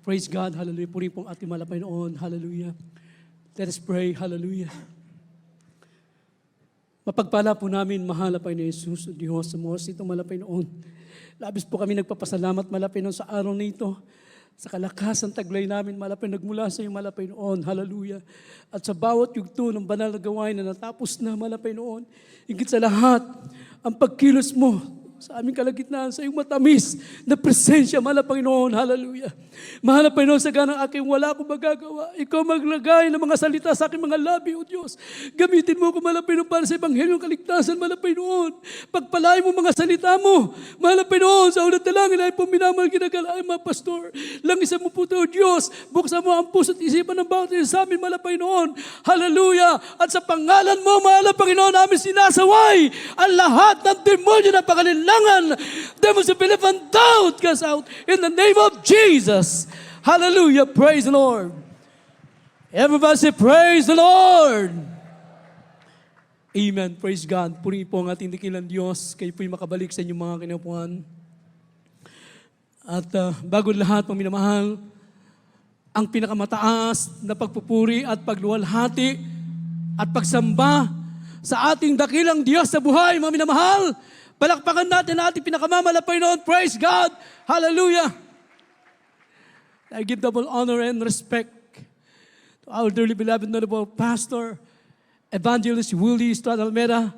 Praise God, hallelujah. Puri pong ating mahal na Panginoon, hallelujah. Let us pray, hallelujah. Mapagpala po namin, mahal na Panginoon Jesus, o Diyos, sa mga itong mahal na Panginoon. Labis po kami nagpapasalamat, mahal na Panginoon, sa araw na ito, sa kalakasan taglay namin, mahal na Panginoon, nagmula sa iyo, mahal na Panginoon, hallelujah. At sa bawat yugto ng banal na gawain na natapos na, mahal na Panginoon, higit sa lahat, ang pagkilos mo sa aming kalagitnaan, sa iyong matamis na presensya, mahal na Panginoon, hallelujah. Mahal na Panginoon, sa ganang aking wala akong magagawa, ikaw maglagay ng mga salita sa aking mga labi, O Diyos. Gamitin mo ko, mahal na Panginoon, para sa Ebanghelyong kaligtasan, mahal na Panginoon. Pagpalain mo mga salita mo, mahal na Panginoon, sa unang talangin ay po minamahal ginagalaan, mga pastor. Langisan mo po ito, O Diyos. Buksan mo ang puso at isipan ng bawat isa sa amin, mahal na Panginoon. Hallelujah. At sa pangalan mo, mahal na Panginoon, namin sinasaway ang lahat ng demonyo na pangalilangan. Demons of belief and doubt cast out in the name of Jesus. Hallelujah. Praise the Lord. Everybody say, praise the Lord. Amen. Praise God. Purihin po ang ating dakilang Diyos. Kayo po'y makabalik sa inyong mga kinapuan. At bago lahat, mga minamahal, ang pinakamataas na pagpupuri at pagluwalhati at pagsamba sa ating dakilang Diyos sa buhay, mga minamahal. Palakpakan natin ang ating pinakamamahal na Panginoon. Praise God. Hallelujah. I give double honor and respect to our dearly beloved noble pastor, Evangelist Willie Estrada Almeida,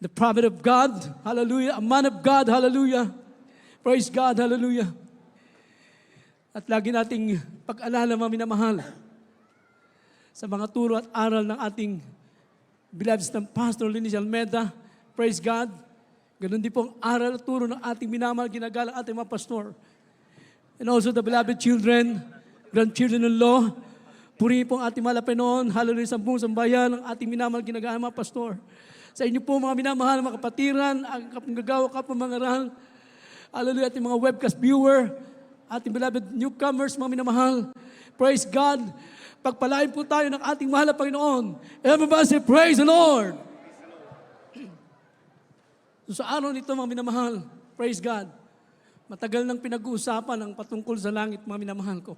the prophet of God. Hallelujah. A man of God. Hallelujah. Praise God. Hallelujah. At lagi nating pag-alala, mga minamahal, sa mga turo at aral ng ating beloved ng Pastor Linis Almeida. Praise God. Ganun din po ang aral at turo ng ating minamahal, ginagalang ating mga pastor. And also the beloved children, grandchildren-in-law. Purihin po ang ating mahal na Panginoon. Hallelujah sa buong sambayan ng ating minamahal, ginagalang mga pastor. Sa inyo po mga minamahal, mga kapatiran, ang kapagagawa ka po mga aral. Hallelujah, ating mga webcast viewer, ating beloved newcomers, mga minamahal. Praise God. Pagpalain po tayo ng ating mahal na Panginoon. Everybody say, praise the Lord. So, sa araw nito, mga minamahal, praise God, matagal nang pinag-uusapan ang patungkol sa langit, mga minamahal ko.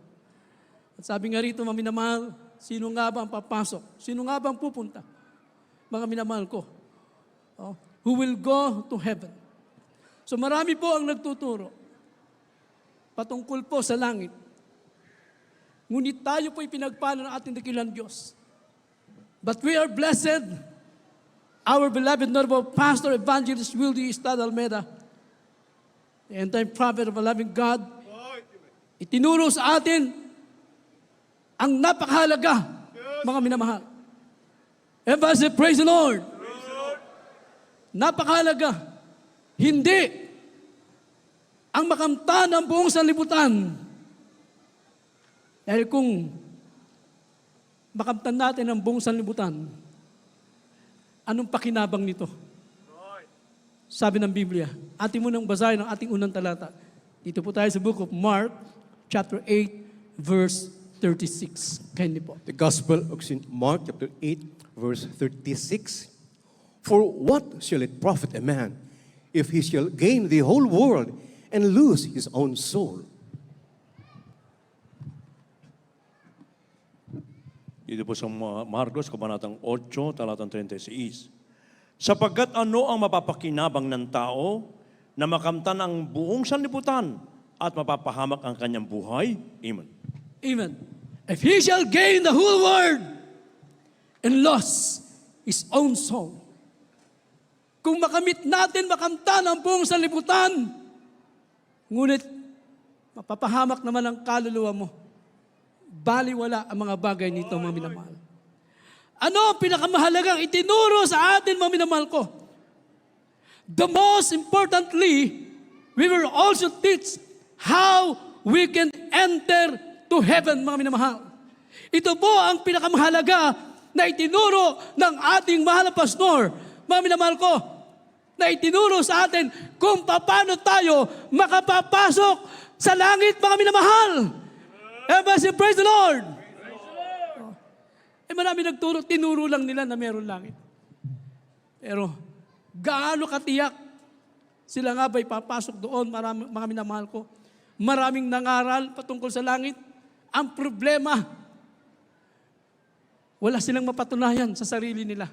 At sabi nga rito, mga minamahal, sino nga ba ang papasok? Sino nga ba ang pupunta? Mga minamahal ko. Oh, who will go to heaven? So marami po ang nagtuturo patungkol po sa langit. Ngunit tayo po'y pinagpala ng ating dakilang Diyos. But we are blessed. Our beloved noble pastor, Evangelist Willie Estrada Almeida, the end-time prophet of a loving God, itinuro sa atin ang napakahalaga, mga minamahal. Everybody say, praise the Lord. Napakahalaga. Hindi ang makamtan ng buong sanlibutan. Dahil kung makamtan natin ang buong sanlibutan, anong pakinabang nito? Sabi ng Biblia. Atin mo nang basahin ang ating unang talata. Dito po tayo sa book of Mark, chapter 8, verse 36. Kindly po. The Gospel of St. Mark, chapter 8, verse 36. For what shall it profit a man if he shall gain the whole world and lose his own soul? Dito po sa Marcos, kabanatang 8, talatang 36. Sapagkat ano ang mapapakinabang ng tao na makamtan ang buong sanlibutan at mapapahamak ang kanyang buhay? Amen. Amen. If he shall gain the whole world and lose his own soul. Kung makamit natin, makamtan ang buong sanlibutan, ngunit mapapahamak naman ang kaluluwa mo. Baliwala ang mga bagay nito, mga minamahal. Ano ang pinakamahalagang itinuro sa atin, mga minamahal ko? The most importantly, we will also teach how we can enter to heaven, mga minamahal. Ito po ang pinakamahalaga na itinuro ng ating mahal na pastor, mga minamahal ko, na itinuro sa atin kung paano tayo makapapasok sa langit, mga minamahal. Everybody say, praise the Lord. Marami nagturo, tinuro lang nila na meron langit. Pero, gaano katiyak sila nga ba'y papasok doon, mga minamahal ko? Maraming nangaral patungkol sa langit. Ang problema, wala silang mapatunayan sa sarili nila.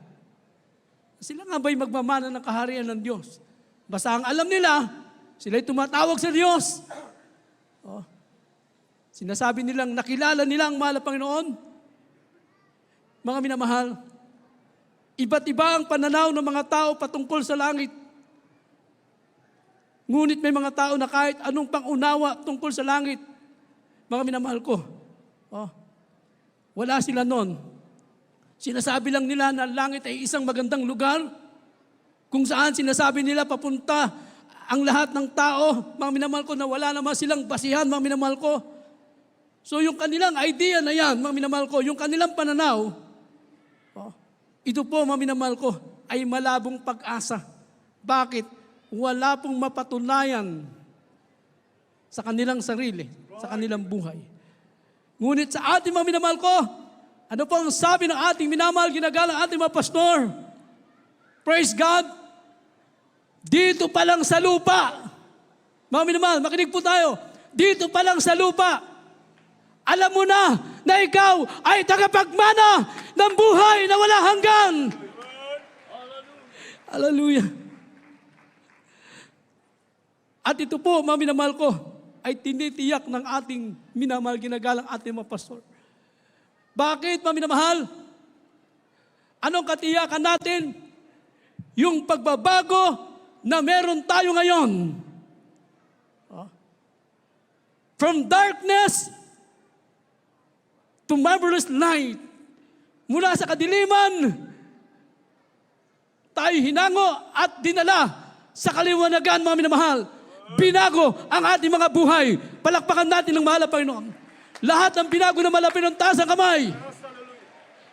Sila nga ba'y magmamana ng kaharian ng Diyos? Basta ang alam nila, sila'y tumatawag sa Diyos. Oh. Sinasabi nilang nakilala nila ang mahal na Panginoon. Mga minamahal, iba't iba ang pananaw ng mga tao patungkol sa langit. Ngunit may mga tao na kahit anong pangunawa tungkol sa langit, mga minamahal ko, wala sila nun. Sinasabi lang nila na langit ay isang magandang lugar kung saan sinasabi nila papunta ang lahat ng tao, mga minamahal ko, na wala naman silang basihan, mga minamahal ko. So yung kanilang idea na yan, mga minamahal ko, yung kanilang pananaw, ito po, mga minamahal ko, ay malabong pag-asa. Bakit? Wala pong mapatunayan sa kanilang sarili, sa kanilang buhay. Ngunit sa ating mga minamahal ko, ano po ang sabi ng ating minamahal, ginagalang ating mga pastor? Praise God! Dito pa lang sa lupa, mga minamahal, makinig po tayo, dito pa lang sa lupa, alam mo na ikaw ay tagapagmana ng buhay na wala hanggan. Hallelujah. At ito po, mga minamahal ko, ay tinitiyak ng ating minamahal, ginagalang ating mga pastor. Bakit, mga minamahal? Anong katiyakan natin? Yung pagbabago na meron tayo ngayon. From darkness to marvelous light. Mula sa kadiliman, tayo hinango at dinala sa kaliwanagan, mga minamahal. Binago ang ating mga buhay. Palakpakan natin ng mahal na Panginoon. Lahat ng binago na malapit ng taas ang kamay.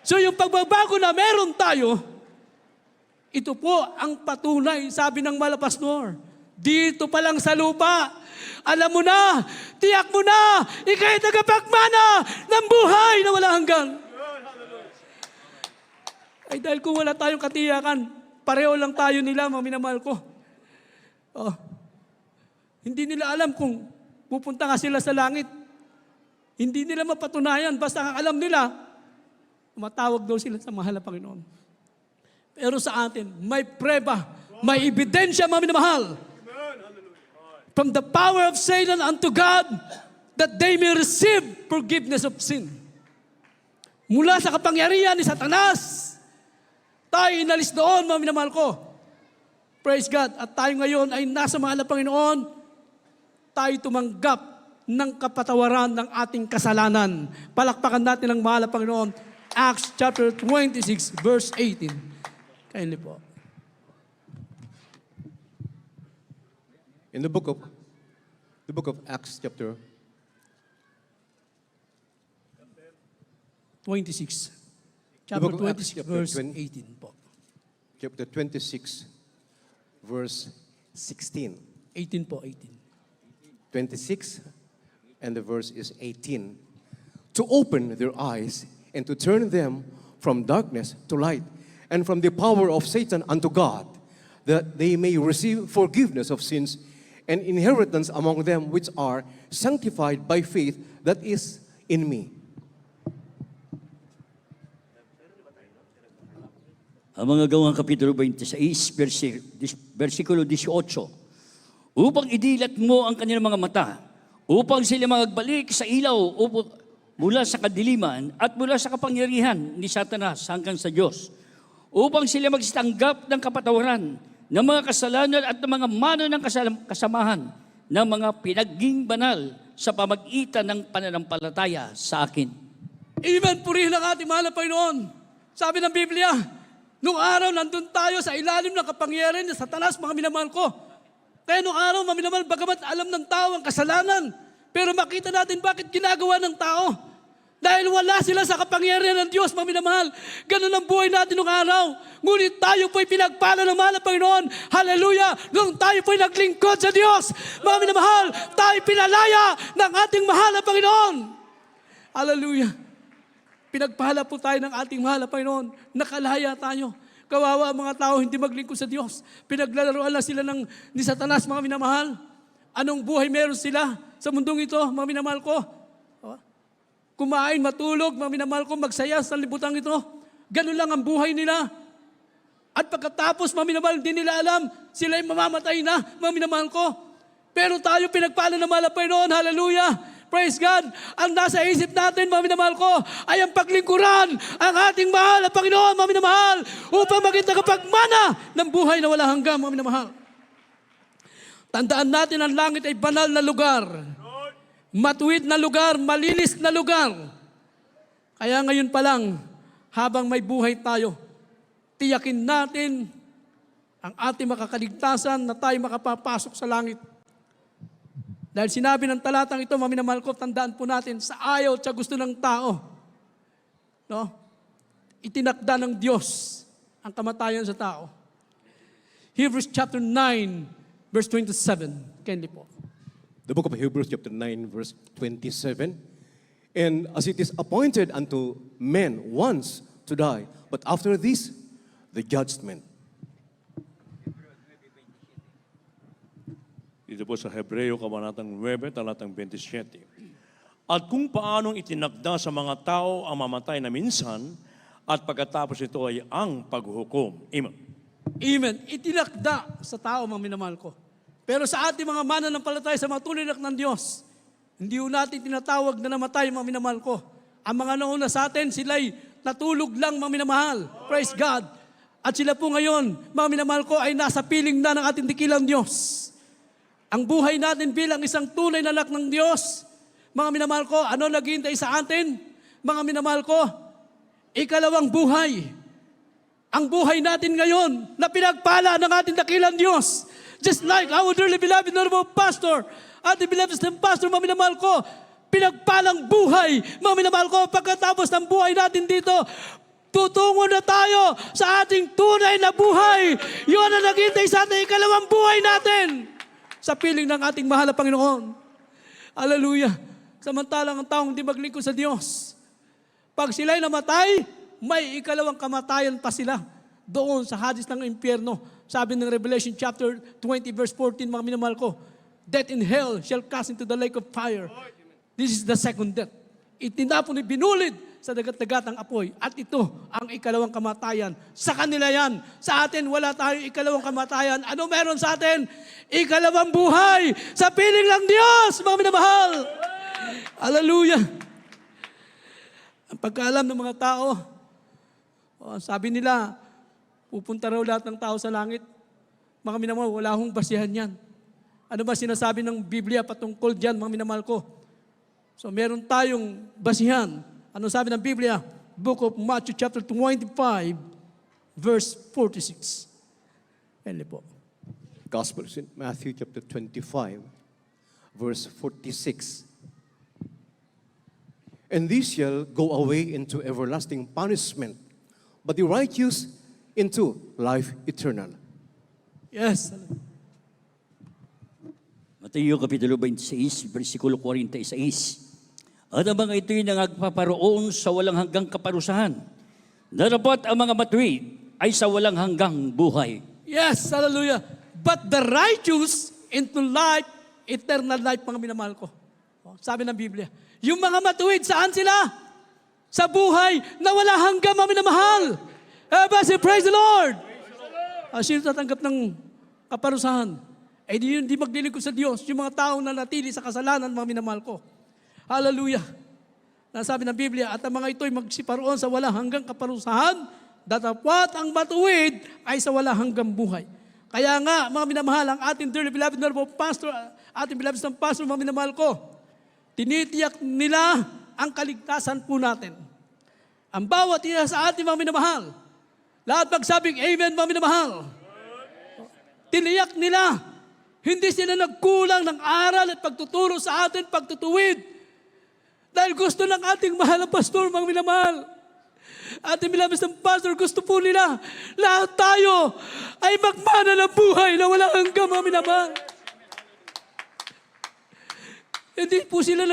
So yung pagbabago na meron tayo, ito po ang patunay, sabi ng mahal na pastor. Dito pa lang sa lupa, alam mo na, tiyak mo na, ika'y tagapagmana ng buhay na wala hanggan. Ay dahil kung wala tayong katiyakan, pareho lang tayo nila, mga minamahal ko. Hindi nila alam kung pupunta nga sila sa langit. Hindi nila mapatunayan, basta ang alam nila, tumatawag daw sila sa mahal na Panginoon. Pero sa atin, may preba, may ebidensya, mga minamahal. From the power of Satan unto God, that they may receive forgiveness of sin. Mula sa kapangyarihan ni Satanas, tayo inalis doon, mga minamahal ko. Praise God. At tayo ngayon ay nasa mahal na Panginoon, tayo tumanggap ng kapatawaran ng ating kasalanan. Palakpakan natin ang mahal na Panginoon. Acts chapter 26, verse 18. Kindly po. In the book of Acts chapter 26. The Chapter book of Acts, 26, chapter verse 20. 18 po. chapter 26, verse 16. 18 po, 18. 26, and the verse is 18. To open their eyes and to turn them from darkness to light, and from the power of Satan unto God, that they may receive forgiveness of sins and inheritance among them which are sanctified by faith that is in me. Ang mga Gawang Kapitulo 26, versikulo 18. Upang idilat mo ang kanilang mga mata, upang sila magbalik sa ilaw mula sa kadiliman at mula sa kapangyarihan ni Satanas hanggang sa Diyos, upang sila magsitanggap ng kapatawaran ng mga kasalanan at ng mga mano ng kasamahan ng mga pinaging banal sa pamagitan ng pananampalataya sa akin. Amen. Purihin ang ating mahal na Panginoon. Sabi ng Biblia, nung araw nandun tayo sa ilalim ng kapangyarihan ni Satanas, mga minamahal ko. Kaya nung araw, mga minamahal, bagamat alam ng tao ang kasalanan, pero makita natin bakit ginagawa ng tao. Dahil wala sila sa kapangyarihan ng Diyos, mga minamahal. Ganun ang buhay natin nung araw. Ngunit tayo po'y pinagpala ng mahal na Panginoon. Hallelujah! Nung tayo po'y naglingkod sa Diyos, mga minamahal, tayo pinalaya ng ating mahal na Panginoon. Hallelujah! Pinagpala po tayo ng ating mahal na Panginoon. Nakalaya tayo. Kawawa ang mga tao hindi maglingkod sa Diyos. Pinaglalaroan na sila ni Satanas, mga minamahal. Anong buhay meron sila? sa mundong ito, mga minamahal ko. Kumain, matulog, mga minamahal ko, magsaya sa libutan ito. Ganun lang ang buhay nila. At pagkatapos, mga minamahal, hindi nila alam, sila ay mamamatay na, mga minamahal ko. Pero tayo pinagpala ng mahal na Panginoon, hallelujah. Praise God. Ang nasa isip natin, mga minamahal ko, ay ang paglingkuran ang ating mahal na Panginoon, mga minamahal, upang maging tagapagmana ng buhay na wala hanggang, mga minamahal. Tandaan natin, ang langit ay banal na lugar. Matuwid na lugar, malinis na lugar. Kaya ngayon pa lang, habang may buhay tayo, tiyakin natin ang ating makakaligtasan na tayo makapapasok sa langit. Dahil sinabi ng talatang ito, mga minamahal ko, tandaan po natin, sa ayaw at sa gusto ng tao, no? Itinakda ng Diyos ang kamatayan sa tao. Hebrews chapter 9, verse 27. Kenli po. The book of Hebrews chapter 9 verse 27. And as it is appointed unto men once to die, but after this, the judgment. Dito po sa Hebreo, kabanatang 9, talatang 27. At kung paanong itinakda sa mga tao ang mamatay na minsan, at pagkatapos ito ay ang paghukom. Amen. Amen. Itinakda sa tao, mga minamahal ko. Pero sa ating mga mananampalataya sa mga tunay na anak ng Diyos, hindi ho natin tinatawag na namatay, mga minamahal ko. Ang mga nauna sa atin, sila'y natulog lang, mga minamahal. Praise God. At sila po ngayon, mga minamahal ko, ay nasa piling na ng ating dakilang Diyos. Ang buhay natin bilang isang tunay na anak ng Diyos, mga minamahal ko, ano naghihintay sa atin? Mga minamahal ko, ikalawang buhay. Ang buhay natin ngayon na pinagpala ng ating dakilang Diyos. Just like our dearly beloved honorable pastor, ating beloved pastor, mga minamahal ko, pinagpalang buhay, mga minamahal ko, pagkatapos ng buhay natin dito, tutungo na tayo sa ating tunay na buhay. Yun ang naghihintay sa ating ikalawang buhay natin sa piling ng ating mahal na Panginoon. Hallelujah. Samantalang ang taong hindi maglingkod sa Diyos, pag sila'y namatay, may ikalawang kamatayan pa sila doon sa hadis ng impyerno. Sabi ng Revelation chapter 20 verse 14, mga minamahal ko, death in hell shall cast into the lake of fire. This is the second death. Itinapon ni binulid sa dagat-dagatang apoy. At ito ang ikalawang kamatayan. Sa kanila yan. Sa atin, wala tayong ikalawang kamatayan. Ano meron sa atin? Ikalawang buhay sa piling ng Diyos, mga minamahal. Hallelujah. Ang pagkaalam ng mga tao, sabi nila, pupunta raw lahat ng tao sa langit. Mga minamahal, wala hong basihan yan. Ano ba sinasabi ng Biblia patungkol dyan, mga minamahal ko? So meron tayong basihan. Ano sabi ng Biblia? Book of Matthew chapter 25, verse 46. Yan po. Gospel in Matthew chapter 25, verse 46. And these shall go away into everlasting punishment, but the righteous into life eternal. Yes. Mateo Kapitulo 26, versikulo 46. At ang mga ito'y nangagpaparoon sa walang hanggang kaparusahan. Dapat ang mga matuwid ay sa walang hanggang buhay. Yes, hallelujah. But the righteous into life, eternal life, mga minamahal ko. Sabi ng Biblia. Yung mga matuwid, saan sila? Sa buhay na wala hanggang, mga minamahal. Praise the Lord. Sino tatanggap ng kaparusahan? Di maglilingkod sa Diyos. Yung mga taong nanatili sa kasalanan, mga minamahal ko. Hallelujah. Nasabi ng Biblia, at ang mga ito'y magsiparoon sa walang hanggang kaparusahan, datapwat ang matuwid ay sa walang hanggang buhay. Kaya nga, mga minamahal, ang ating dearly beloved honorable pastor, ating beloved ng pastor, mga minamahal ko, tinitiyak nila ang kaligtasan po natin. Ang bawat isa sa ating mga minamahal, lahat magsabing amen, mga minamahal. Tiniyak nila, hindi sila nagkulang ng aral at pagtuturo sa atin, pagtutuwid. Dahil gusto ng ating mahal na pastor, mga minamahal. Ating beloved ng pastor, gusto po nila, lahat tayo ay magmana ng buhay na walang hanggang, mga minamahal. Hindi po sila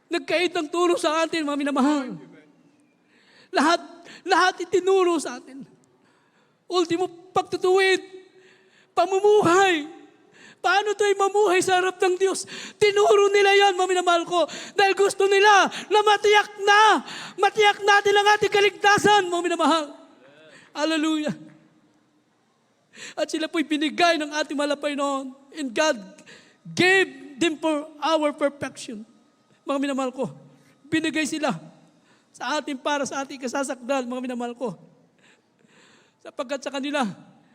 nagkait ng turo sa atin, mga minamahal. Lahat itinuro sa atin. Ultimo, pagtutuwid, pamumuhay, Paano tayo mamuhay sa harap ng Diyos? Tinuro nila yan, mga minamahal ko, dahil gusto nila na matiyak natin ang ating kaligtasan, mga minamahal. Hallelujah. At sila po'y binigay ng ating malapay noon. And God gave them for our perfection. Mga minamahal ko, binigay sila sa atin para sa ating kasasakdal, mga minamahal ko. Sapagkat sa kanila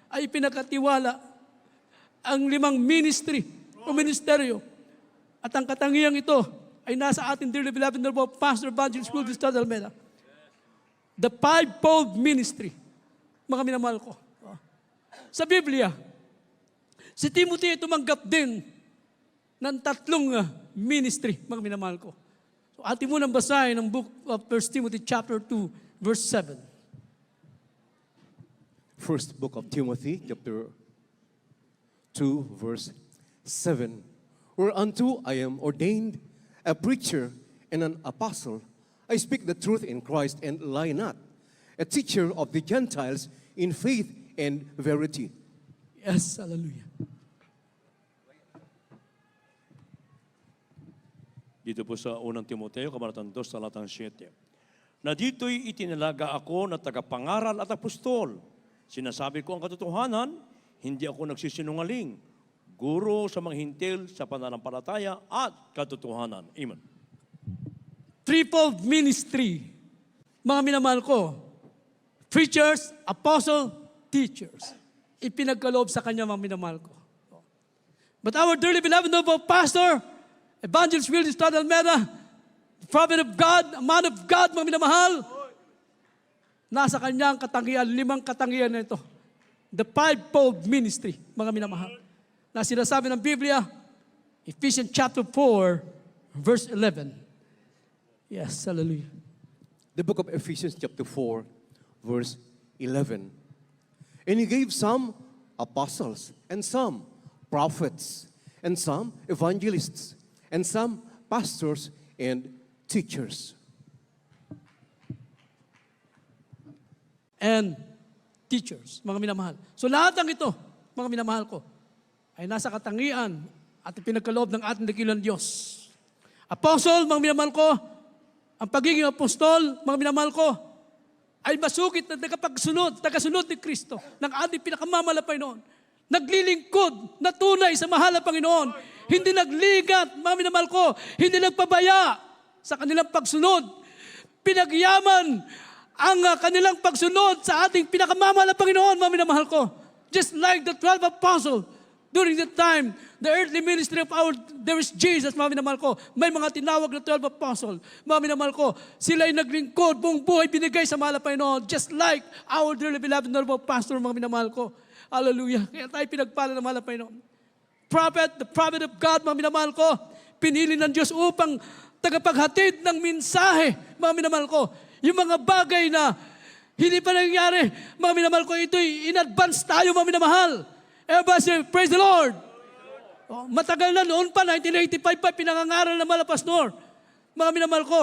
ay pinagkatiwala ang 5 ministry o ministeryo. At ang katangiang ito ay nasa ating dearly beloved Noble Pastor Evangelist Will Gustad Almeida. The 5-fold ministry, mga minamahal ko. Sa Biblia, si Timothy ay tumanggap din ng 3 ministry, mga minamahal ko. So atin mo nang basahin ang book of 1 Timothy chapter 2, verse 7. First book of Timothy, chapter 2, verse 7. Whereunto I am ordained a preacher and an apostle. I speak the truth in Christ and lie not, a teacher of the Gentiles in faith and verity. Yes, hallelujah. Dito po sa unang Timoteo, kabanatang 2, talatang 7. Na dito'y itinalaga ako na tagapangaral at apostol. Sinasabi ko ang katotohanan, hindi ako nagsisinungaling. Guro sa mga hintil sa pananampalataya at katotohanan. Amen. 3-fold ministry, mga minamahal ko. Preachers, apostle, teachers. Ipinagkaloob sa kanya, mga minamahal ko. But our dearly beloved noble pastor, Evangelist Will Gustad Almeida, the prophet of God, a man of God, mga minamahal, nasa kanyang katangian, 5 katangian na ito. The 5-fold ministry, mga minamahal. Na sinasabi ng Biblia, Ephesians chapter 4, verse 11. Yes, hallelujah. The book of Ephesians chapter 4, verse 11. And he gave some apostles, and some prophets, and some evangelists, and some pastors and teachers. And teachers, mga minamahal. So lahat ng ito, mga minamahal ko, ay nasa katangian at pinagkaloob ng ating dakilang Diyos. Apostle, mga minamahal ko, ang pagiging apostol, mga minamahal ko, ay masukit na tagasunod ni Kristo ng ating pinakamamalapay noon. Naglilingkod na tunay sa mahal na Panginoon. Hindi nagligat, mga minamahal ko, hindi nagpabaya sa kanilang pagsunod. Pinagyaman ang kanilang pagsunod sa ating pinakamamahal na Panginoon, mga minamahal ko. Just like the 12 apostles, during that time, the earthly ministry of there is Jesus, mga minamahal ko. May mga tinawag na 12 apostles, mga minamahal ko. Sila ay naglingkod, buong buhay binigay sa mahal na Panginoon, just like our dearly beloved noble pastor, mga minamahal ko. Hallelujah. Kaya tayo pinagpala ng mahal na Panginoon. The prophet of God, mga minamahal ko, pinili ng Diyos upang tagapaghatid ng mensahe, mga minamahal ko. Yung mga bagay na hindi pa nangyari, mga minamahal ko, ito'y in advance tayo, mga minamahal. Everybody say, praise the Lord. Oh, matagal na noon pa, 1985 pa, pinangangaral ng mga pastor. Mga minamahal ko.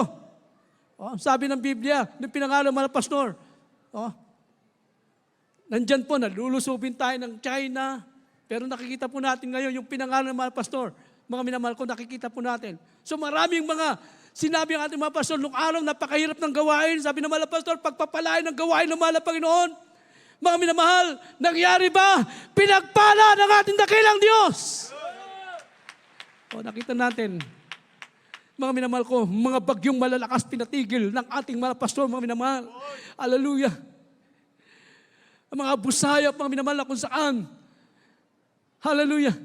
Oh, sabi ng Biblia, ng pinangaral ng mga pastor. Oh, nandyan po, nalulusubin tayo ng China. Pero nakikita po natin ngayon yung pinangaral ng mga pastor. Mga minamahal ko, nakikita po natin. So maraming mga sinabi ang ating mga pastor, nung araw, napakahirap ng gawain. Sabi ng mga pastor, pagpapalain ng gawain ng mga Panginoon. Mga minamahal, nangyari ba? Pinagpala ng ating dakilang Diyos. O, nakita natin, mga minamahal ko, mga bagyong malalakas pinatigil ng ating mga pastor, mga minamahal. Hallelujah. Ang mga busaya, mga minamahal na kung saan. Hallelujah.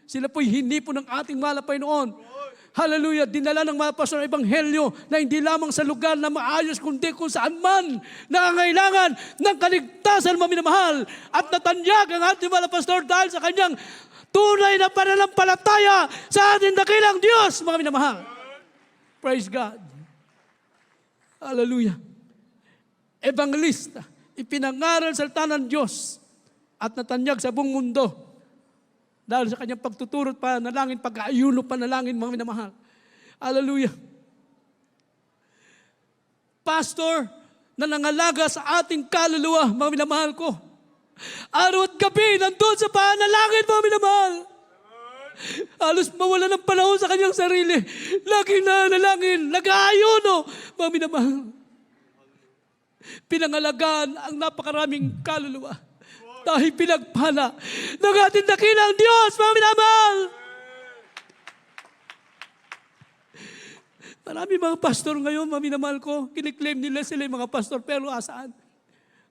Sila po'y hinipo ng ating malapay noon. Hallelujah. Dinala ng mga pastor ng Ebanghelyo na hindi lamang sa lugar na maayos, kundi kung saan man nangangailangan ng kaligtasan, mga minamahal. At natanyag ang ating mga pastor dahil sa kanyang tunay na pananampalataya sa ating dakilang Diyos, mga minamahal. Praise God. Hallelujah. Evangelista, ipinangaral sa salita ng Diyos at natanyag sa buong mundo. Dahil sa kanyang pagtuturo at panalangin, pag-aayuno panalangin, mga minamahal. Hallelujah. Pastor na nangalaga sa ating kaluluwa, mga minamahal ko. Araw at gabi, nandun sa panalangin, mga minamahal. Halos mawala ng panahon sa kanyang sarili. Laging nanalangin, nag-aayuno. Mga minamahal, pinangalagaan ang napakaraming kaluluwa. Dahil pinagpala ng ating dakilang Diyos, mga minamahal. Marami mga pastor ngayon, mga minamahal ko, kiniklaim nila sila yung mga pastor, pero asaan?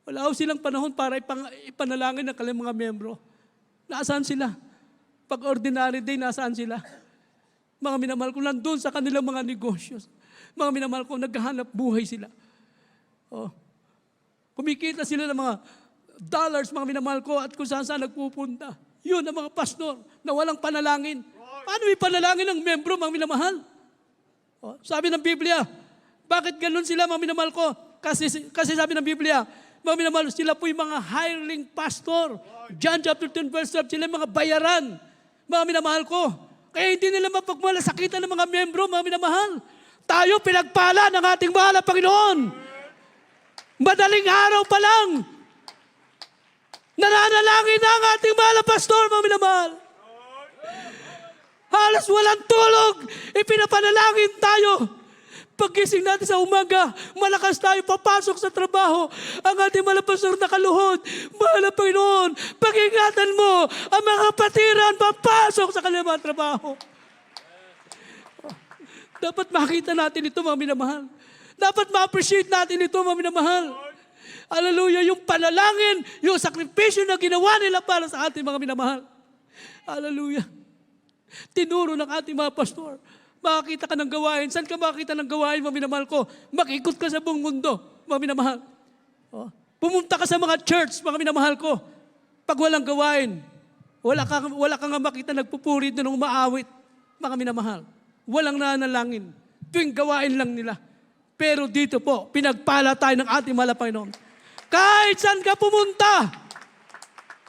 Wala ho silang panahon para ipanalangin ng kanilang mga membro. Nasaan sila? Pag ordinary day, nasaan sila? Mga minamahal ko, nandun sa kanilang mga negosyo. Mga minamahal ko, naghahanap buhay sila. Oh. Kumikita sila ng mga dollars, mga minamahal ko, at kung saan nagpupunta. Yun ang mga pastor na walang panalangin. Paano ipanalangin ng membro, mga minamahal? Oh, sabi ng Biblia, bakit ganun sila, mga minamahal ko? Kasi sabi ng Biblia, mga minamahal, sila po yung mga hireling pastor. John chapter 10 verse 12, sila yung mga bayaran. Mga minamahal ko. Kaya hindi nila mapagmalasakitan ng mga membro, mga minamahal. Tayo pinagpala ng ating mahal na Panginoon. Madaling araw pa lang, nananalangin na ang ating mahal na pastor, mga minamahal. Halos walang tulog, ipinapanalangin tayo. Paggising natin sa umaga, malakas tayo, papasok sa trabaho. Ang ating mahal na pastor nakaluhod. Mahal na Panginoon, pag-ingatan mo ang mga kapatiran, papasok sa kanilang mga trabaho. Dapat makita natin ito, mga minamahal. Dapat ma-appreciate natin ito, mga minamahal. Hallelujah, yung panalangin, yung sakripisyo na ginawa nila para sa ating mga minamahal. Hallelujah. Tinuro ng ating mga pastor. Makakita ka ng gawain. Saan ka makakita ng gawain, mga minamahal ko? Makikot ka sa buong mundo, mga minamahal. Oh. Pumunta ka sa mga church, mga minamahal ko. Pag walang gawain, wala ka nga makita nagpupuri doon ng umaawit, mga minamahal. Walang nanalangin. Tuwing gawain lang nila. Pero dito po, pinagpala tayo ng ating mahal na Panginoon. Kahit saan ka pumunta,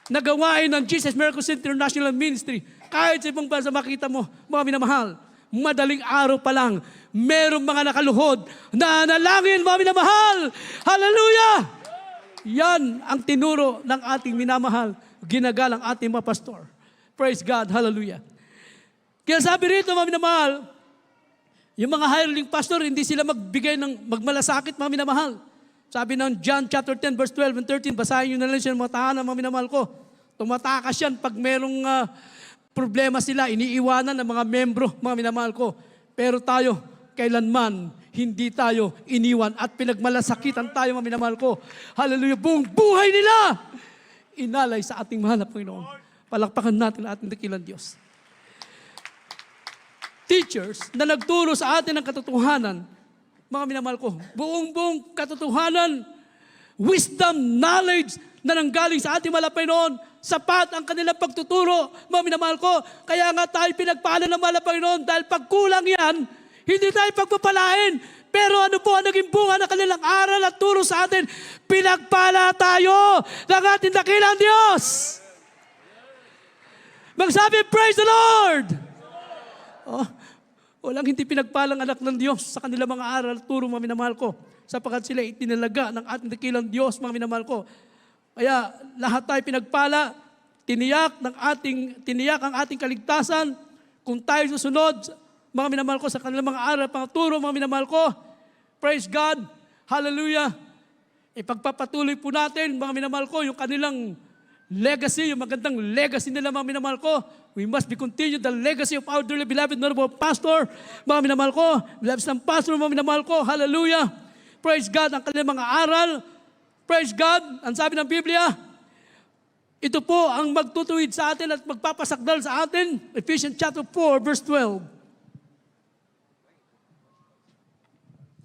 nagawain ng Jesus Miracles International Ministry, kahit sa ibang bansa makita mo, mga minamahal, madaling araw pa lang, merong mga nakaluhod na nanalangin, mga minamahal. Hallelujah! Yan ang tinuro ng ating minamahal, ginagalang ating mga pastor. Praise God, hallelujah. Kaya sabi rito, mga minamahal, yung mga hireling pastor, hindi sila magbigay ng magmalasakit, mga minamahal. Sabi ng John chapter 10, verse 12 and 13, basahin nyo na lang siya ng mga tahanan, mga minamahal ko. Tumatakas yan pag merong problema sila, iniiwanan ng mga membro, mga minamahal ko. Pero tayo, kailanman, hindi tayo iniwan at pinagmalasakitan tayo, mga minamahal ko. Hallelujah, buong buhay nila, inalay sa ating mahal na Panginoon. Palakpakan natin ang ating dakilang Diyos. Teachers na nagturo sa atin ng katotohanan, mga minamahal ko, buong katotohanan, wisdom, knowledge na nanggaling sa ating mahal na Panginoon, sapat ang kanilang pagtuturo, mga minamahal ko. Kaya nga tayo pinagpala ng mahal na Panginoon dahil pag kulang yan, hindi tayo pagpapalain. Pero ano po ang naging bunga ng kanilang aral at turo sa atin? Pinagpala tayo ng ating dakilang Diyos. Magsabi, praise the Lord! Oh, walang hindi pinagpalang anak ng Diyos sa kanilang mga aral at turo, mga minamahal ko. Sapagkat sila itinalaga ng ating dakilang Diyos, mga minamahal ko. Kaya lahat tayo pinagpala, tiniyak ang ating kaligtasan. Kung tayo susunod, mga minamahal ko, sa kanilang mga aral, pangturo, mga minamahal ko, praise God, hallelujah. Ipagpapatuloy po natin, mga minamahal ko, yung kanilang legacy, yung magandang legacy nila, mga minamahal ko. We must be continue the legacy of our dearly beloved honorable pastor, mga minamahal ko, beloved ng pastor, mga minamahal ko, hallelujah. Praise God, ang kanilang mga aral. Praise God, ang sabi ng Biblia, ito po ang magtutuwid sa atin at magpapasakdal sa atin. Ephesians chapter 4, verse 12.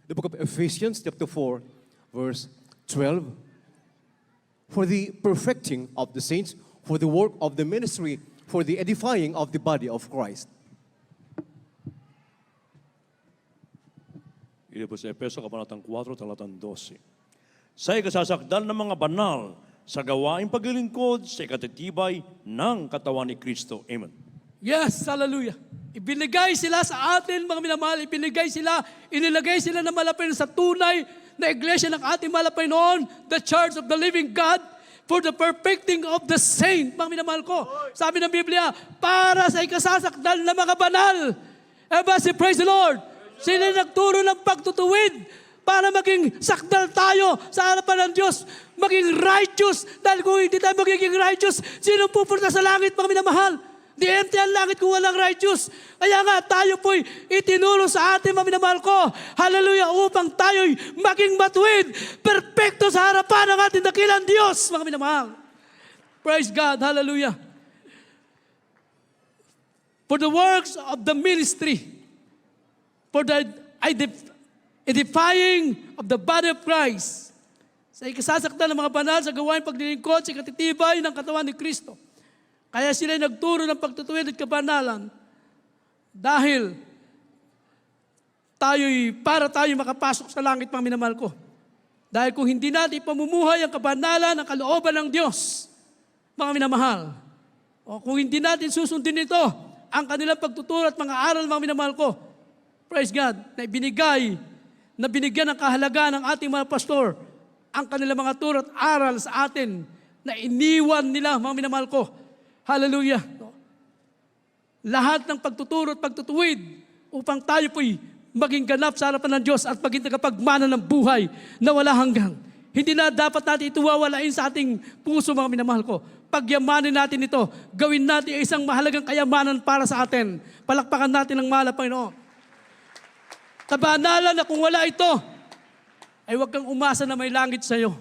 The book of Ephesians chapter 4, verse 12. For the perfecting of the saints, for the work of the ministry, for the edifying of the body of Christ. Ito po sa Efeso, Kabanatang 4, talatang 12. Sa ikasasakdal ng mga banal, sa gawaing paglilingkod, sa ikatitibay ng katawan ni Kristo. Amen. Yes, hallelujah. Ibinigay sila sa atin, mga minamahal, inilagay sila na malapit sa tunay na iglesia ng ating malapit noon, the Church of the Living God, for the perfecting of the saint. Mga minamahal ko, sabi ng Biblia, para sa ikasasakdal na mga banal. Si praise the Lord. Sila nagturo ng pagtutuwid para maging sakdal tayo sa harapan ng Diyos. Maging righteous. Dahil kung hindi tayo magiging righteous, sino pupunta sa langit, mga minamahal? Di empty ang langit kung walang righteous. Kaya nga, tayo po'y itinuro sa atin, mga minamahal ko. Hallelujah, upang tayo'y maging matuwid, perfecto sa harapan ng ating dakilang Diyos, mga minamahal. Praise God, hallelujah. For the works of the ministry, for the edifying of the body of Christ, sa ikasasaktan ng mga banal sa gawain paglilingkod, sa ikatitibay ng katawan ni Kristo. Kaya sila nagturo ng pagtutuwid at kabanalan dahil para tayo makapasok sa langit, mga minamahal ko. Dahil kung hindi natin ipamumuhay ang kabanalan ng kalooban ng Diyos, mga minamahal, o kung hindi natin susundin ito, ang kanilang pagtuturo at mga aral, mga minamahal ko, praise God, na binigyan ng kahalagaan ng ating mga pastor, ang kanilang mga turo at aral sa atin, na iniwan nila, mga minamahal ko. Hallelujah. Lahat ng pagtuturo at pagtutuwid upang tayo po'y maging ganap sa harapan ng Diyos at maging tagapagmana ng buhay na wala hanggang. Hindi na dapat natin ito wawalain sa ating puso, mga minamahal ko. Pagyamanin natin ito. Gawin natin isang mahalagang kayamanan para sa atin. Palakpakan natin ang mahal na Panginoon. Kabanalan na kung wala ito, ay huwag kang umasa na may langit sa iyo.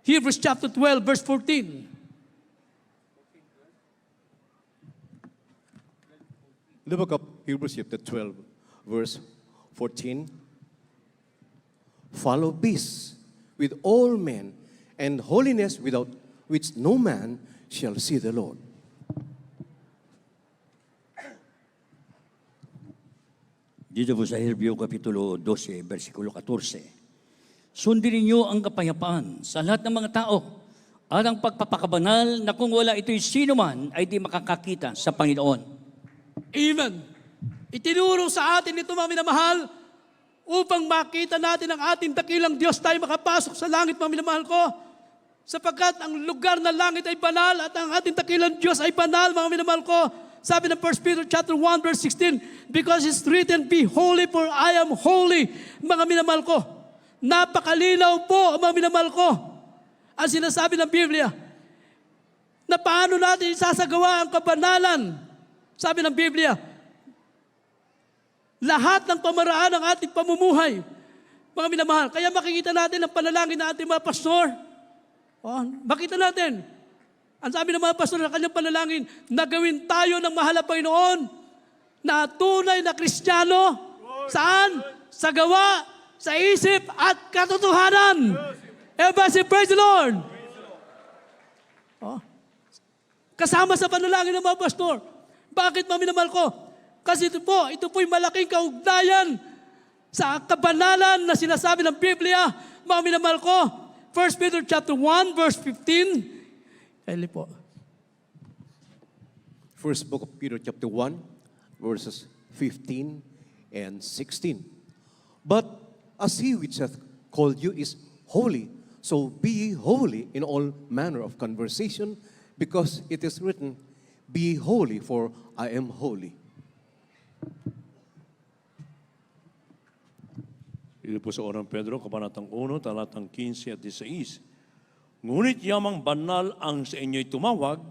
Hebrews chapter 12, verse 14. The book of Hebrews chapter 12, verse 14. Follow peace with all men and holiness without which no man shall see the Lord. Dito po sa Hebreo Kapitulo 12, versikulo 14. Sundin ninyo ang kapayapaan sa lahat ng mga tao at ang pagpapakabanal na kung wala ito'y sino man ay di makakakita sa Panginoon. Amen. Itinuro sa atin ito, mga minamahal, upang makita natin ang ating dakilang Diyos, tayo makapasok sa langit, mga minamahal ko. Sapagkat ang lugar ng langit ay banal at ang ating dakilang Diyos ay banal, mga minamahal ko. Sabi ng 1 Peter chapter 1, verse 16, because it's written, be holy for I am holy, mga minamahal ko. Napakalinaw po, mga minamahal ko. Ang sinasabi ng Biblia, na paano natin isasagawa ang kabanalan. Sabi ng Biblia, lahat ng pamaraan ng ating pamumuhay, mga minamahal, kaya makikita natin ang panalangin ng ating mga pastor. Makita natin. Ang sabi ng mga pastor na kanyang panalangin, na gawin tayo ng mahal na Panginoon, na tunay na Kristiyano. Saan? Sa gawa, sa isip, at katotohanan. Everybody praise the Lord. Kasama sa panalangin ng mga pastor. Bakit, mga minamahal ko? Kasi ito po'y malaking kaugnayan sa kabanalan na sinasabi ng Biblia, mga minamahal ko. 1 Peter chapter 1, verse 15. Kaya po. First book of Peter chapter 1, verses 15 and 16. But as he which hath called you is holy, so be ye holy in all manner of conversation, because it is written, be holy, for I am holy. Ito po sa Unang Pedro, Kabanatang 1, talatang 15 at 16. Ngunit yamang banal ang sa inyo'y tumawag,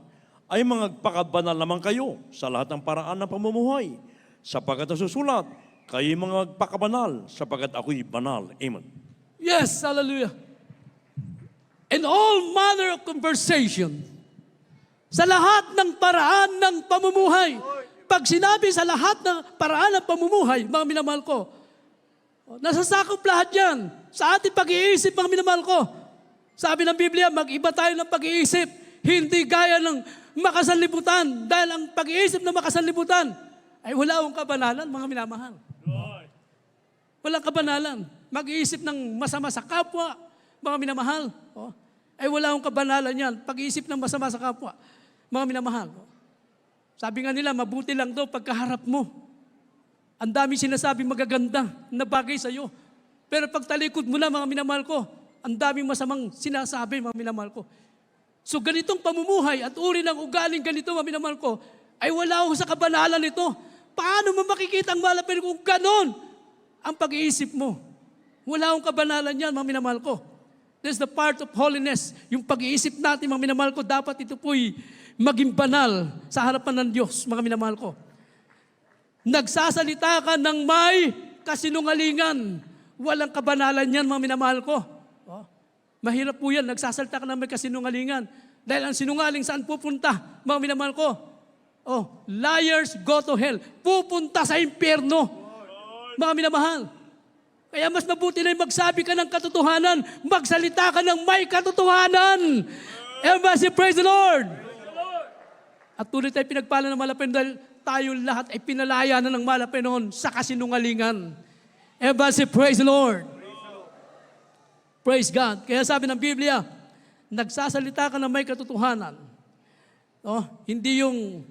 ay magpakabanal naman kayo sa lahat ng paraan ng pamumuhay. Sapagkat nasusulat, kayo'y magpakabanal, sapagkat ako'y banal. Amen. Yes, hallelujah. In all manner of conversation, sa lahat ng paraan ng pamumuhay. Pag sinabi sa lahat ng paraan ng pamumuhay, mga minamahal ko, nasasakop lahat yan sa ating pag-iisip, mga minamahal ko. Sabi ng Biblia, mag-iba tayo ng pag-iisip, hindi gaya ng makasanlibutan. Dahil ang pag-iisip ng makasanlibutan ay wala akong kabanalan, mga minamahal. Walang kabanalan. Mag-iisip ng masama sa kapwa, mga minamahal. Ay wala akong kabanalan yan. Pag-iisip ng masama sa kapwa. Mga minamahal, sabi nga nila, mabuti lang daw pagkaharap mo. Ang dami sinasabi magaganda na bagay sa iyo. Pero pag talikod mo na, mga minamahal ko, ang daming masamang sinasabi, mga minamahal ko. So ganitong pamumuhay at uri ng ugaling ganito, mga minamahal ko, ay wala ho sa kabanalan nito. Paano mo makikita ang mahal na Panginoon kung ganon ang pag-iisip mo? Wala akong kabanalan yan, mga minamahal ko. That's the part of holiness. Yung pag-iisip natin, mga minamahal ko, dapat ito po'y maging banal sa harapan ng Diyos, mga minamahal ko. Nagsasalita ka ng may kasinungalingan. Walang kabanalan yan, mga minamahal ko. Oh. Mahirap po yan, nagsasalita ka ng may kasinungalingan. Dahil ang sinungaling saan pupunta, mga minamahal ko? Oh, liars go to hell. Pupunta sa impyerno, mga minamahal. Kaya mas mabuti na yung magsabi ka ng katotohanan, magsalita ka ng may katotohanan. Everybody praise the Lord. At tuloy tayo pinagpala ng malapin dahil tayo lahat ay pinalaya na ng malapin noon sa kasinungalingan. Everybody praise the Lord. Praise God. Kaya sabi ng Biblia, nagsasalita ka ng may katotohanan. Oh, hindi yung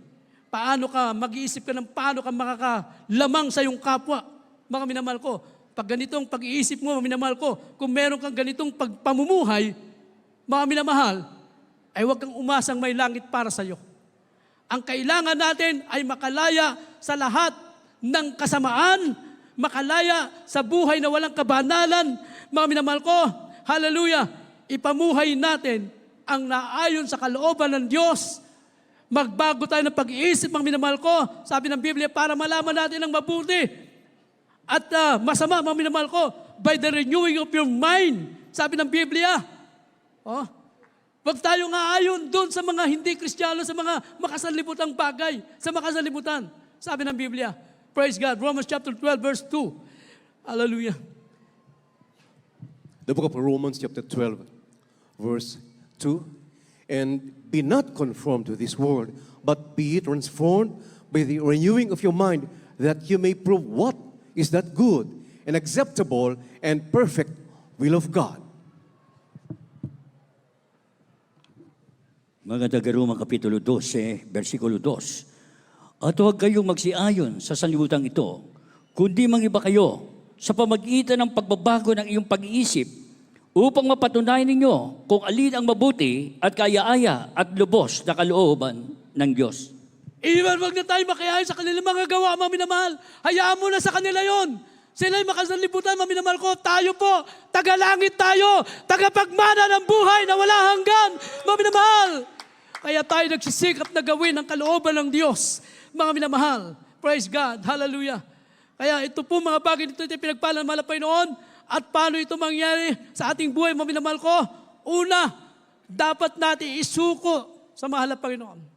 paano ka, mag-iisip ka ng paano ka makakalamang sa iyong kapwa. Mga minamahal ko, pag ganitong pag-iisip mo, mga minamahal ko, kung meron kang ganitong pagpamumuhay, mga minamahal, ay huwag kang umasang may langit para sa iyo. Ang kailangan natin ay makalaya sa lahat ng kasamaan, makalaya sa buhay na walang kabanalan. Mga minamahal ko, hallelujah, ipamuhay natin ang naayon sa kalooban ng Diyos. Magbago tayo ng pag-iisip, mga minamahal ko, sabi ng Biblia, para malaman natin ang mabuti at masama, mga minamahal ko, by the renewing of your mind. Sabi ng Biblia, oh, wag tayong aayon doon sa mga hindi Kristiyano, sa mga makasanlibutang bagay, sa makasanlibutan. Sabi ng Biblia, praise God, Romans chapter 12, verse 2. Hallelujah. The book of Romans chapter 12, verse 2. And be not conformed to this world, but be transformed by the renewing of your mind, that you may prove what is that good and acceptable and perfect will of God. Mga taga-Roma Kapitulo 12, versikulo 2. At huwag kayong magsiayon sa sanlibutan ito, kundi mangiba kayo sa pamagitan ng pagbabago ng iyong pag-iisip upang mapatunayan ninyo kung alin ang mabuti at kaya-aya at lubos na kalooban ng Diyos. Iwan, wag na tayo makiayon sa kanilang mga gawa, mga minamahal. Hayaan mo na sa kanila yon. Sila'y makasanlibutan, mga minamahal ko. Tayo po, tagalangit tayo, tagapagmana ng buhay na wala hanggan, mga minamahal. Kaya tayo nagsisikap na gawin ang kalooban ng Diyos, mga minamahal. Praise God, hallelujah. Kaya ito po mga bagay dito, ito pinagpala ng malapay noon. At paano ito mangyari sa ating buhay, mga minamahal ko? Una, dapat natin isuko sa mahal na Panginoon.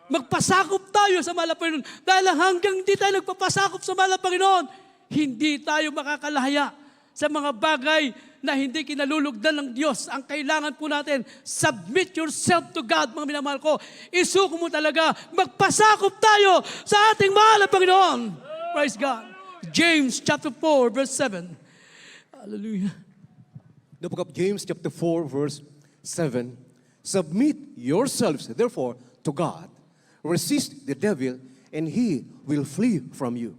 Magpasakop tayo sa mahal na Panginoon. Dahil hanggang hindi tayo nagpapasakop sa mahal na Panginoon, hindi tayo makakalahaya sa mga bagay na hindi kinalulugdan ng Diyos. Ang kailangan po natin, submit yourself to God, mga minamahal ko. Isuko mo talaga, magpasakop tayo sa ating mahal na Panginoon. Praise God. James chapter 4, verse 7. Hallelujah. The book of James chapter 4, verse 7. Submit yourselves, therefore, to God. Resist the devil, and he will flee from you.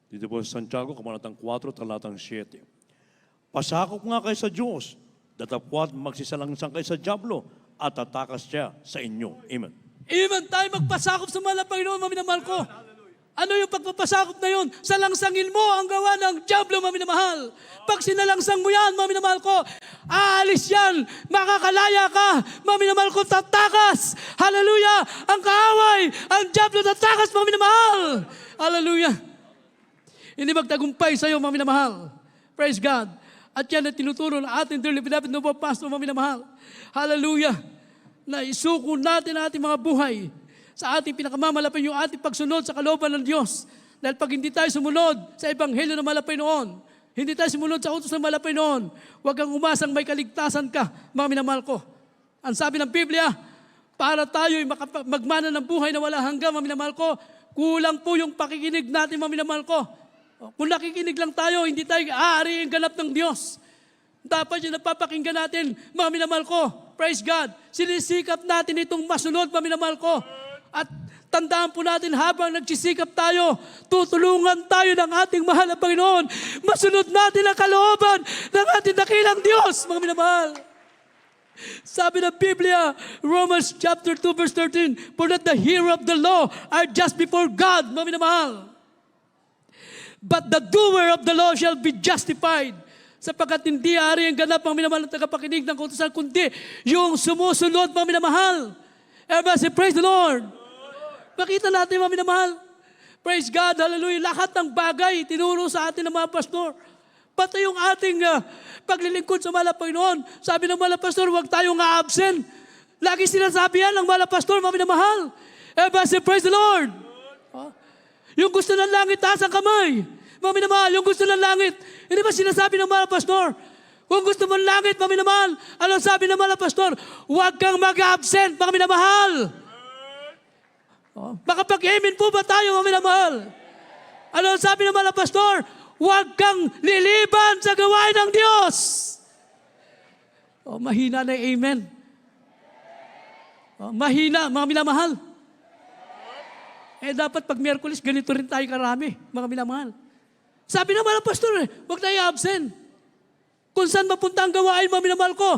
Dito po sa Santiago, kabanatang 4, talatang 7. Pasakop nga kayo sa Diyos, datapwat magsisalangsang kayo sa diablo, at tatakas siya sa inyo. Amen. Even tayo magpasakop sa mahal na Panginoon, mga minamahal ko. Ano yung pagpapasakop na yun? Salangsangin mo ang gawa ng diablo, mga minamahal. Pag sinalangsang mo yan, mga minamahal ko, aalis yan, makakalaya ka, mga minamahal ko, tatakas. Hallelujah! Ang kaaway, ang diablo tatakas, mga minamahal. Hallelujah! Hindi magtagumpay sa iyo, mga minamahal. Praise God. At yan ang tinuturo ng ating dearly beloved na pastor, mga minamahal. Hallelujah! Na isuko natin ang ating mga buhay sa ating pinakamamalapay yung ating pagsunod sa kalooban ng Diyos. Dahil pag hindi tayo sumunod sa ebanghelyo na malapay noon, hindi tayo sumunod sa utos na malapay noon, huwag kang umasang may kaligtasan ka, mga minamahal ko. Ang sabi ng Biblia, para tayo magmana ng buhay na wala hanggang, mga minamahal ko, kulang po yung pakikinig natin, mga minamahal ko. Kung nakikinig lang tayo, hindi tayo aariing ganap ng Diyos. Dapat yung napapakinggan natin, mga minamahal ko. Praise God. Sinisikap natin itong masunod, mga minamahal ko. At tandaan po natin habang nagsisikap tayo, tutulungan tayo ng ating mahal na Panginoon. Masunod natin ang kalooban ng ating dakilang Diyos, mga minamahal. Sabi ng Biblia, Romans chapter 2 verse 13, for that the hearer of the law are just before God, mga minamahal. But the doer of the law shall be justified. Sapagkat hindi ari ang ganap, mga minamahal, ng tagapakinig ng kautusan, kundi yung sumusunod, mga minamahal. Everybody say, praise the Lord. Makita natin, mga minamahal. Praise God, hallelujah. Lahat ng bagay, tinuro sa atin ng mga pastor. Pati yung ating paglilingkod sa mahal na Panginoon. Sabi ng mahal na pastor, huwag tayong absent. Lagi sinasabi yan ng mahal na pastor, mga minamahal. Everybody say, praise the Lord. Yung gusto ng langit, taas ang kamay. Mga minamahal, yung gusto ng langit. Hindi ba sinasabi ng mahal na pastor? Kung gusto mo ng langit, mga minamahal, ano sabi ng mahal na pastor? Huwag kang mag-absent, mga minamahal. Makapag-amen po ba tayo, mga minamahal? Ano sabi ng mahal na pastor? Huwag kang liliban sa gawain ng Diyos. Mahina na yung amen. Mahina, mga minamahal. Dapat pag Miyerkules, ganito rin tayo karami, mga minamahal. Sabi naman ng pastor, huwag tayo absent. Kung saan mapunta ang gawain, mga minamahal ko.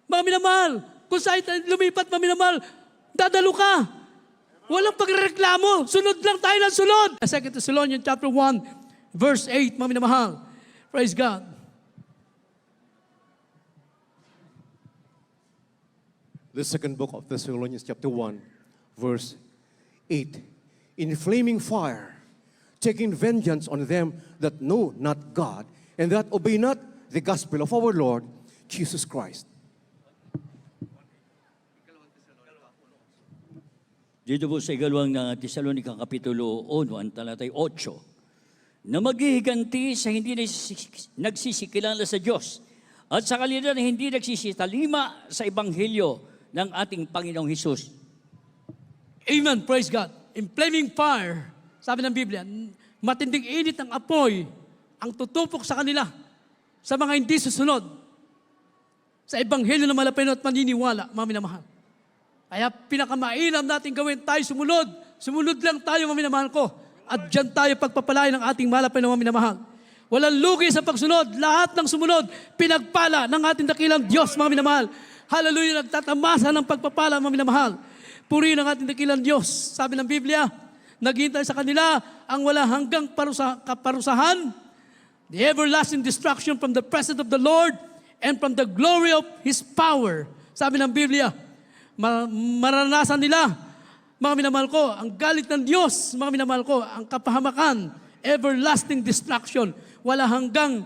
Mga minamahal, kung saan lumipat, mga minamahal, dadalo ka. Walang pagreklamo. Sunod lang tayo ng sunod. 2 Thessalonians chapter 1, verse 8, mga minamahal. Praise God. The second book of Thessalonians chapter 1, verse 8. In flaming fire, taking vengeance on them that know not God, and that obey not the gospel of our Lord Jesus Christ. Dito po sa ikalawang na Tesalonica Kapitulo 1, talatay 8, na maghihiganti sa hindi nagsisikilala sa Diyos at sa kanila na hindi nagsisitalima sa Ebanghelyo ng ating Panginoong Hesus. Amen. Praise God. In flaming fire, sabi ng Biblia, matinding init ng apoy ang tutupok sa kanila sa mga hindi susunod sa Ebanghelyo ng malapino at maniniwala, mga minamahal. Kaya pinakamainam natin gawin, tayo sumunod. Sumunod lang tayo, mga minamahal ko. At dyan tayo pagpapalain ng ating malapino, mga minamahal. Walang lugi sa pagsunod. Lahat ng sumunod, pinagpala ng ating dakilang Diyos, mga minamahal. Hallelujah, nagtatamasa ng pagpapala, mga minamahal. Purihin ang ating dakilang Diyos. Sabi ng Biblia, naghihintay sa kanila ang wala hanggang kaparusahan, the everlasting destruction from the presence of the Lord and from the glory of His power. Sabi ng Biblia, maranasan nila, mga minamahal ko, ang galit ng Diyos, mga minamahal ko, ang kapahamakan, everlasting destruction, wala hanggang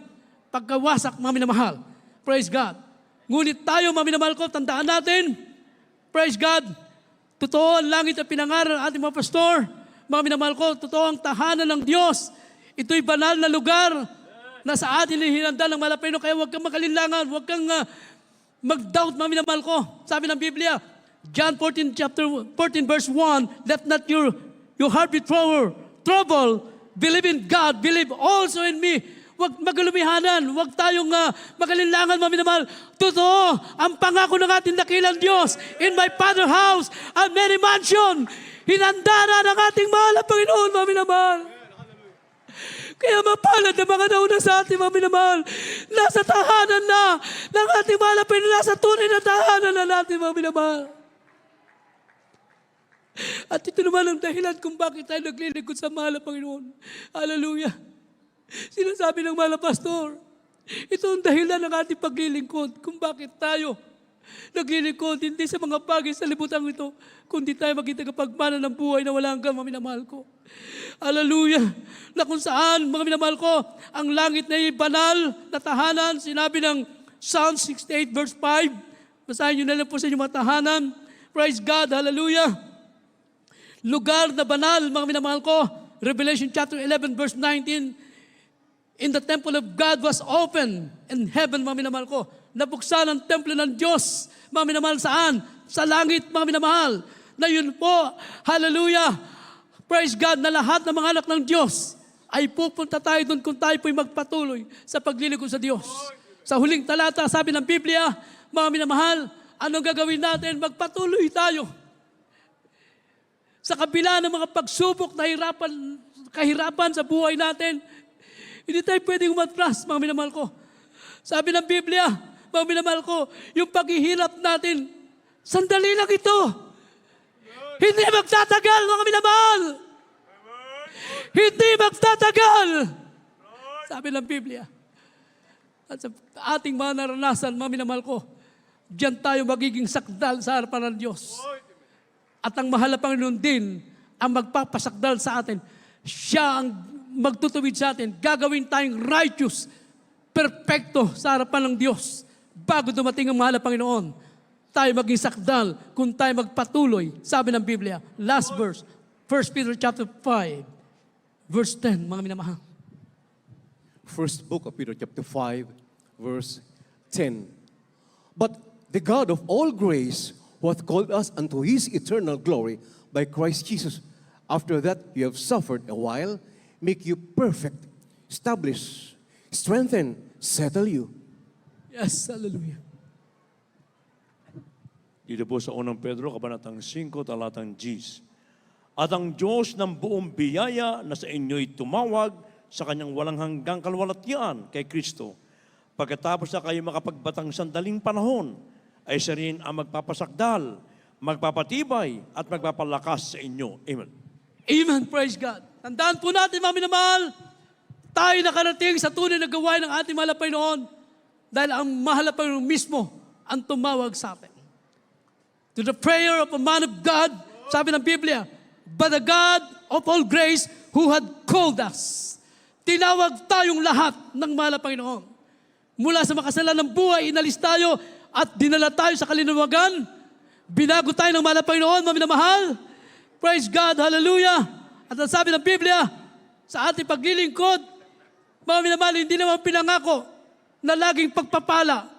pagkawasak, mga minamahal. Praise God. Ngunit tayo, mga minamahal ko, tandaan natin, praise God, totoo ang langit na pinangaral ng ating mga pastor, mga minamahal ko, totoo ang tahanan ng Diyos. Ito'y banal na lugar na sa atin hinanda ng malapino, kaya huwag kang makalinlangan, huwag kang mag-doubt, mga minamahal ko. Sabi ng Biblia, John 14, chapter 14, verse 1, let not your heart be troubled. Believe in God, believe also in me. Huwag magalumihanan, huwag tayong magalinlangan, mga minamahal. Totoo, ang pangako ng ating dakilang Diyos, in my Father's house, are many mansion. Hinanda na ng ating mahal na Panginoon, mga minamahal. Kaya mapalad na mga nauna sa ating, mga minamahal. Nasa tahanan na ng ating mahal na Panginoon, nasa tunay na tahanan na natin, mga minamahal. At ito naman ang dahilan kung bakit tayo naglilingkod sa mahal na Panginoon. Hallelujah. Sinasabi ng mahal na pastor, ito ang dahilan ng ating paglilingkod kung bakit tayo naglilingkod hindi sa mga bagay sa libutan ito, kundi tayo maging tagapagmana ng buhay na wala hanggang, mga minamahal ko. Hallelujah. Na kung saan, mga minamahal ko, ang langit na banal na tahanan, sinabi ng Psalm 68 verse 5, basahin nyo na lang po sa inyong mga tahanan. Praise God. Hallelujah. Lugar na banal, mga minamahal ko. Revelation chapter 11 verse 19. In the temple of God was open in heaven, mga minamahal ko. Nabuksan ang templo ng Diyos, mga minamahal, saan? Sa langit, mga minamahal. Na yun po, hallelujah. Praise God, na lahat ng mga anak ng Diyos ay pupunta tayo doon kung tayo po'y magpatuloy sa paglilingkod sa Diyos. Sa huling talata, sabi ng Biblia, mga minamahal, anong gagawin natin? Magpatuloy tayo sa kabila ng mga pagsubok na kahirapan sa buhay natin, hindi tayo pwedeng umatras, mga minamahal ko. Sabi ng Biblia, mga minamahal ko, yung paghihirap natin, sandali lang ito. Hindi magtatagal, mga minamahal. Hindi magtatagal. Sabi ng Biblia. At sa ating mga naranasan, mga minamahal ko, diyan tayo magiging sakdal sa harapan ng Diyos. At ang mahal na Panginoon din ang magpapasakdal sa atin. Siya ang magtutuwid sa atin. Gagawin tayong righteous, perfecto sa harapan ng Diyos. Bago dumating ang mahal na Panginoon, tayo maging sakdal kung tayo magpatuloy. Sabi ng Biblia, last verse, 1 Peter chapter 5, verse 10, mga minamahal. First book of Peter, chapter 5, verse 10. But the God of all grace, who hath called us unto his eternal glory by Christ Jesus, after that you have suffered a while, make you perfect, establish, strengthen, settle you. Yes, hallelujah. Dito po sa unang Pedro, kabanatang 5, talatang 10. At ang Diyos ng buong biyaya na sa inyo'y tumawag sa kanyang walang hanggang kalwalatian kay Kristo. Pagkatapos na kayo makapagbatang sandaling panahon, ay siya rin ang magpapasakdal, magpapatibay, at magpapalakas sa inyo. Amen. Amen, praise God. Tandaan po natin, mga minamahal, tayo nakarating sa tunay na gawain ng ating mahal na Panginoon dahil ang mahal na Panginoon mismo ang tumawag sa atin. To the prayer of a man of God, sabi ng Biblia, but the God of all grace who had called us. Tinawag tayong lahat ng mahal na Panginoon. Mula sa makasalan ng buhay, inalis tayo at dinala tayo sa kalinawagan. Binago tayo ng mahal na Panginoon, mga minamahal. Praise God, hallelujah. At ang sabi ng Biblia, sa ating paglilingkod, mga minamahal, hindi naman pinangako na laging pagpapala,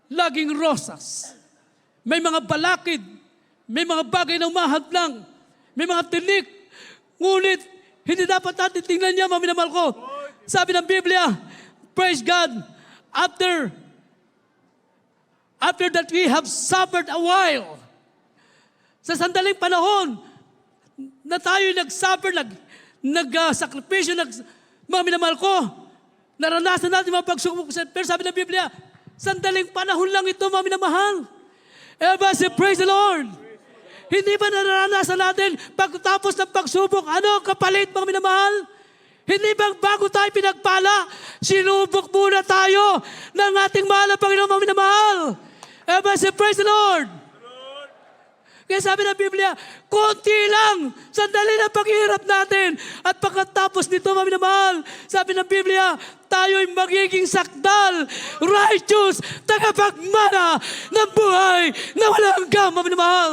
laging rosas. May mga balakid, may mga bagay na umahadlang, may mga tinik. Ngunit, hindi dapat natin tingnan niya, mga minamahal ko. Sabi ng Biblia, praise God, after that we have suffered a while, sa sandaling panahon na tayo nag-suffer, nag-sakripisyo, mga minamahal ko, naranasan natin mga pagsubok. Pero sabi ng Biblia, sandaling panahon lang ito, mga minamahal. Everybody say, praise the Lord. Hindi ba naranasan natin pagkatapos ng pagsubok, ano kapalit, mga minamahal? Hindi bang bago tayo pinagpala, sinubok muna tayo ng ating mahal na Panginoon, mga minamahal? Everybody say, praise the Lord. Kaya sabi ng Biblia, konti lang, sandali na paghihirap natin. At pagkatapos nito, mga minamahal, sabi ng Biblia, tayo'y magiging sakdal, righteous, tagapagmana ng buhay na walang hanggang, mga minamahal.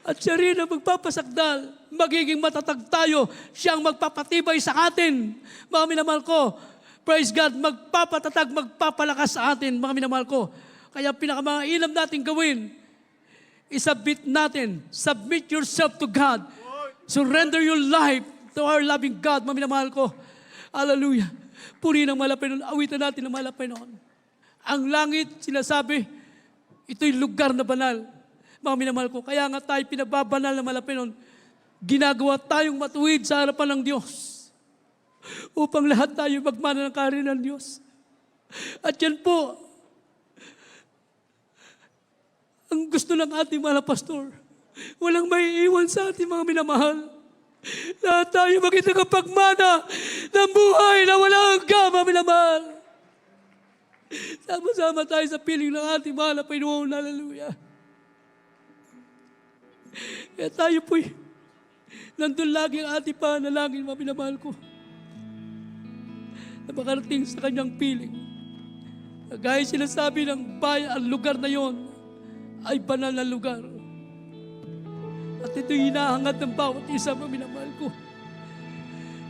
At siya rin ang magpapasakdal, magiging matatag tayo, siyang magpapatibay sa atin. Mga minamahal ko, praise God, magpapatatag, magpapalakas sa atin, mga minamahal ko. Kaya pinakamainam natin gawin, isubmit natin, submit yourself to God. Surrender your life to our loving God, mga minamahal ko. Hallelujah. Purihin ang mahal na Panginoon, awitan natin ang mahal na Panginoon. Ang langit, sinasabi, ito'y lugar na banal. Mga minamahal ko, kaya nga tayo pinababanal ng mahal na Panginoon, ginagawa tayong matuwid sa harapan ng Diyos upang lahat tayo magmana ng kaharian ng Diyos. At yan po, ang gusto ng ating mga pastor, walang may iwan sa ating mga minamahal. Lahat tayo maging nakapagmana ng buhay na walang hanggang, mga minamahal. Sama-sama tayo sa piling ng ating mahal na Panginoon. Hallelujah. Kaya tayo po'y nandun lagi ang ating panalangin, mga minamahal ko, na makarating sa kanyang piling. Gaya sinasabi ng bayan, ang lugar na yon ay banal na lugar. At ito'y hinahangad ng bawat isa, mga minamahal ko.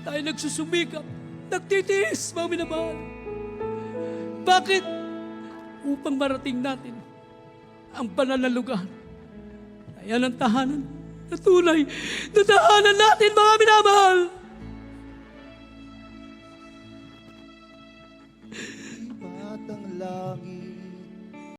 Tayo nagsusumikap, nagtitiis, mga minamahal. Bakit? Upang marating natin ang banal na lugar. Ayan ang tahanan na tunay na tahanan natin, mga minamahal. At ang langit